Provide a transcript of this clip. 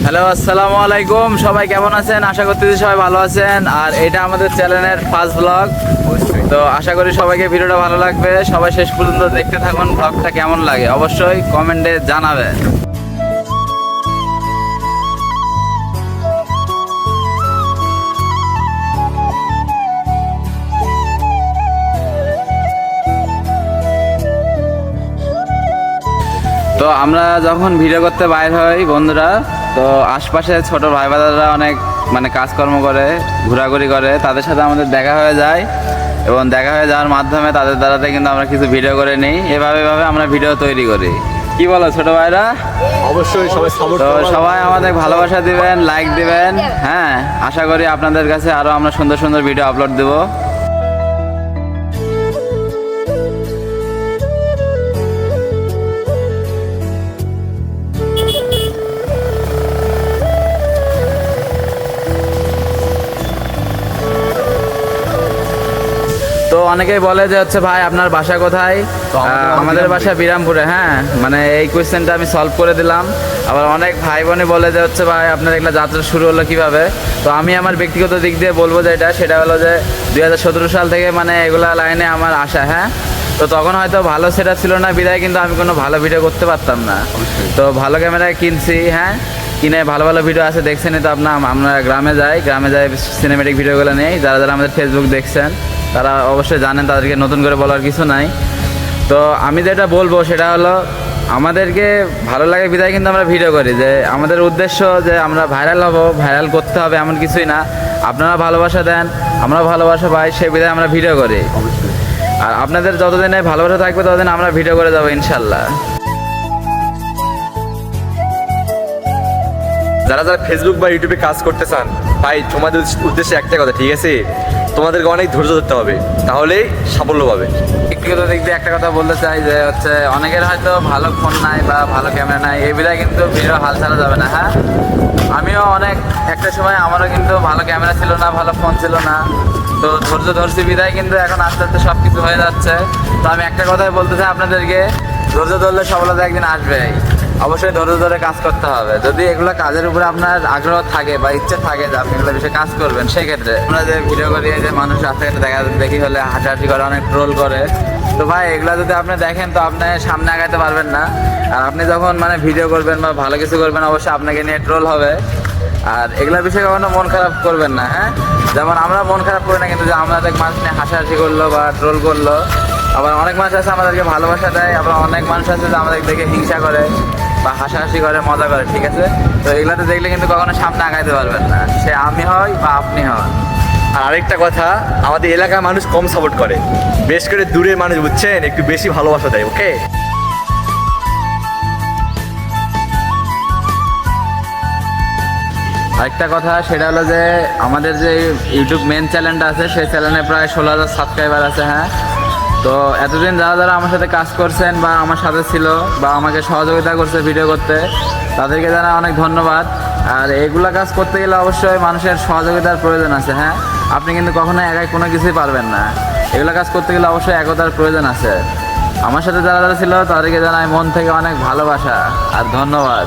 Hello, আসসালামু আলাইকুম। সবাই কেমন আছেন? আশা করতেছি সবাই ভালো আছেন। আর এটা আমাদের চ্যানেলের ফার্স্ট ব্লগ। তো আশা করি সবাইকে ভিডিওটা ভালো লাগবে। সবাই শেষ পর্যন্ত দেখতে থাকুন। ব্লগটা কেমন লাগে অবশ্যই কমেন্টে জানাবেন। তো আমরা যখন ভিডিও করতে বাইর হই বন্ধুরা, তো আশপাশে ছোট ভাই বাদাররা অনেক কাজকর্ম করে, ঘোরাঘুরি করে, তাদের সাথে আমাদের দেখা হয়ে যায় এবং দেখা হয়ে যাওয়ার মাধ্যমে তাদের দ্বারাতে কিন্তু আমরা কিছু ভিডিও করে নিই। এভাবে আমরা ভিডিও তৈরি করি। কি বলো ছোট ভাইরা? অবশ্যই সবাই সাপোর্ট তো সবাই আমাদের ভালোবাসা দিবেন, লাইক দিবেন। হ্যাঁ, আশা করি আপনাদের কাছে আরো আমরা সুন্দর সুন্দর ভিডিও আপলোড দেবো। তো অনেকেই বলে যে ভাই আপনার বাসা কোথায়? আমাদের বাসা বিরামপুরে। হ্যাঁ, এই কোয়েশ্চেনটা আমি সলভ করে দিলাম। আবার অনেক ভাই বোনই বলে যে ভাই আপনার এগুলো যাত্রা শুরু হলো কিভাবে? তো আমি আমার ব্যক্তিগত দিক দিয়ে বলবো সেটা হলো যে 2017 সাল থেকে এগুলা লাইনে আমার আসা। হ্যাঁ, তো তখন হয়তো ভালো সেটা ছিল না বিদায় কিন্তু আমি কোনো ভালো ভিডিও করতে পারতাম না। তো ভালো ক্যামেরা কিনছি। হ্যাঁ, কিনে ভালো ভালো ভিডিও আছে, দেখছেনই তো আমরা গ্রামে যাই সিনেমেটিক ভিডিওগুলো নেই। যারা যারা আমাদের ফেসবুক দেখছেন তারা অবশ্যই জানেন, তাদেরকে নতুন করে বলার কিছু নাই। তো আমি যেটা বলবো সেটা হলো আমাদেরকে ভালো লাগে বিদায় কিন্তু আমরা ভিডিও করি। যে আমাদের উদ্দেশ্য যে আমরা ভাইরাল হব, ভাইরাল করতে হবে এমন কিছুই না। আপনারা ভালোবাসা দেন, আমরা ভালোবাসা পাই, সে বিদায় আমরা ভিডিও করি। আর আপনাদের যতদিনে ভালোবাসা থাকবে ততদিন আমরা ভিডিও করে যাবো ইনশাল্লাহ। যারা যারা ফেসবুক বা ইউটিউবে কাজ করতে চান, ভাই তোমাদের উদ্দেশ্যে একটা কথা, ঠিক আছে? তোমাদেরকে অনেক ধৈর্য ধরতে হবে, তাহলেই সাফল্য পাবে। ব্যক্তিগত দিক দিয়ে একটা কথা বলতে চাই যে অনেকের হয়তো ভালো ফোন নাই বা ভালো ক্যামেরা নাই, এই বিধায় কিন্তু ভিডিও হাল ছাড়া যাবে না। হ্যাঁ, আমিও একটা সময় আমারও কিন্তু ভালো ক্যামেরা ছিল না, ভালো ফোন ছিল না। তো ধৈর্য ধরছি বিধায় কিন্তু এখন আস্তে আস্তে সব কিছু হয়ে যাচ্ছে। তো আমি একটা কথাই বলতে চাই আপনাদেরকে, ধৈর্য ধরলে সফলতা একদিন আসবেই। অবশ্যই ধৈর্য ধরে কাজ করতে হবে। যদি এগুলো কাজের উপরে আপনার আগ্রহ থাকে বা ইচ্ছে থাকে যে আপনি এগুলো বিষয়ে কাজ করবেন, সেক্ষেত্রে আমরা যে ভিডিও করি, যে মানুষ আছে দেখি হলে হাঁটাহাঁটি করে, অনেক ট্রোল করে। তো ভাই এগুলো যদি আপনি দেখেন তো আপনি সামনে আগাইতে পারবেন না। আর আপনি যখন ভিডিও করবেন বা ভালো কিছু করবেন, অবশ্যই আপনাকে নিয়ে ট্রোল হবে। আর এগুলোর বিষয়ে কখনো মন খারাপ করবেন না। হ্যাঁ, যেমন আমরা মন খারাপ করি না কিন্তু যে আমাদের মানুষ নিয়ে হাসাহাসি করলো বা ট্রোল করলো। আবার অনেক মানুষ আছে আমাদেরকে ভালোবাসা দেয়, আবার অনেক মানুষ আছে যে আমাদের দেখে হিংসা করে বা হাসাহাসি করে, মজা করে। ঠিক আছে, তো এগুলাতে দেখলে কিন্তু কখনো সামনে আগাইতে পারবেন না, সে আমি হই বা আপনি হন। আর আরেকটা কথা, আমাদের এলাকার মানুষ কম সাপোর্ট করে, বেশ করে দূরের মানুষ, বুঝছেন, একটু বেশি ভালোবাসা দেয়। ওকে, আরেকটা কথা সেটা হলো যে আমাদের যে ইউটিউব মেন চ্যানেলটা আছে, সেই চ্যানেলে প্রায় 16,000 সাবস্ক্রাইবার আছে। হ্যাঁ, তো এতদিন যারা যারা আমার সাথে কাজ করছেন বা আমার সাথে ছিল বা আমাকে সহযোগিতা করছে ভিডিও করতে, তাদেরকে জানা অনেক ধন্যবাদ। আর এগুলা কাজ করতে গেলে অবশ্যই মানুষের সহযোগিতার প্রয়োজন আছে। হ্যাঁ, আপনি কিন্তু কখনো একাই কোনো কিছুই পারবেন না। এগুলা কাজ করতে গেলে অবশ্যই একতার প্রয়োজন আছে। আমার সাথে যারা যারা ছিল তাদেরকে জানাই মন থেকে অনেক ভালোবাসা আর ধন্যবাদ।